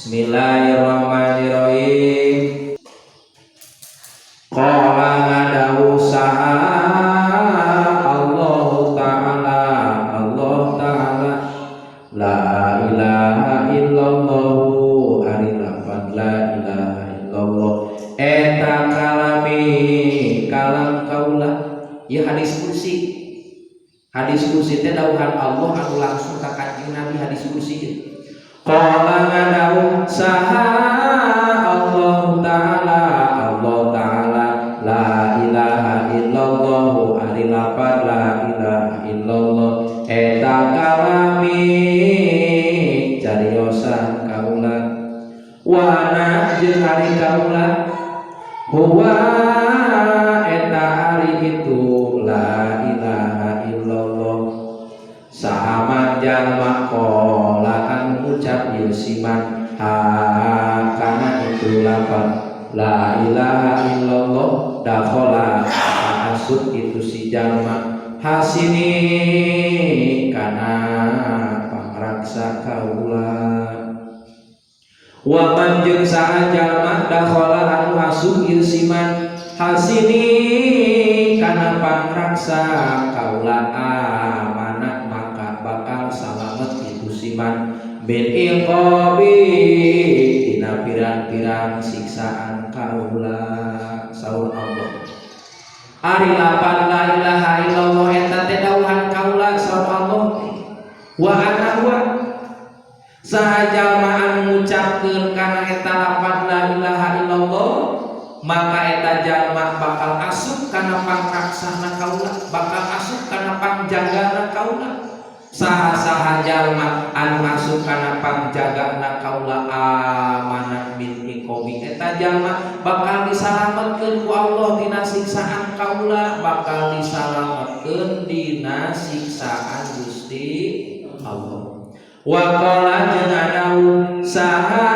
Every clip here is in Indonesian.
Bismillahirrahmanirrahim. Qala ngadawu saha Allah Ta'ala la ilaha illallah ari lafaz la ilaha illallah eta kalam kaula ya hadis kursi teh dawuhan Allah anu langsung ka Kanjeng Nabi hadis kursi. Qala ngadawu saha Allah Ta'ala la ilaha illallah ari lafaz la ilaha illallah eta kalami cariosan kaula wa ana jeung ari kaula huwa eta ari itu la ilaha illallah sahaman jalma qolaan ucap ieu siman kana itu lafaz la ilaha illallah dakhala asuk itu si jalma hasini kana pangraksa kaula wa man jeung saha jalma dakhala anu asuk ieu siman hasini kana pangraksa kaula amanah maka bakal salamet itu siman bin iqabi dina pirang-pirang siksaan kaula. Saur Allah ari lapan la ilaha illallah eta teh dawuhan kaula saur Allah wa ana wa saha jalma anu ngucapkeun kana eta lapan la ilaha illallah maka eta jalma bakal asup kana pangraksana kaula bakal asup kana pangjagana kaula. Saha jalma anu masuk kana pangjagana kaula amanah min iqobi eta jalma bakal disalametkeun ku Allah dina siksaan kaula bakal disalametkeun dina siksaan Gusti Allah. Wa qala jeung adawu saha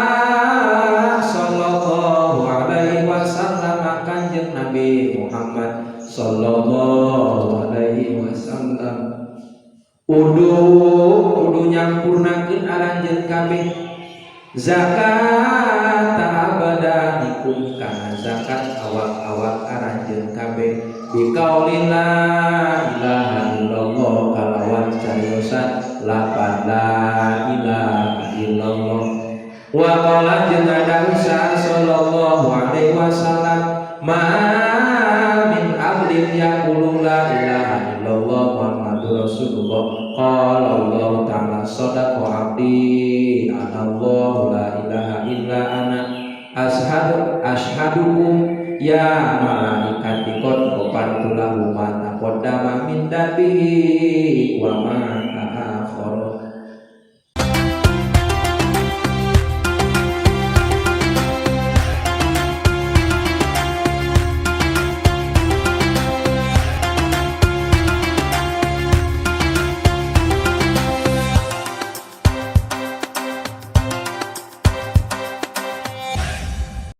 sallallahu alaihi wasallam kanjeng Nabi Muhammad sallallahu alaihi wasallam Udu nyampurnakeun aranjeun kabeh zakat abadanikum kana zakat awak-awak aranjeun kabeh biqaulin la ilaha illallah kalawan cariosan lapan la ilaha illallah. Wa qala jeung adawu sallallahu alaihi wasallam ma min abdin yaqulu la ilaha illallah Muhammadur Rasulullah qala Allah Ta'ala sadaqa abdi anallahu la ilaha illa ana ashadukum ya malaikati qad qabartu lahu ma taqaddama min dambihi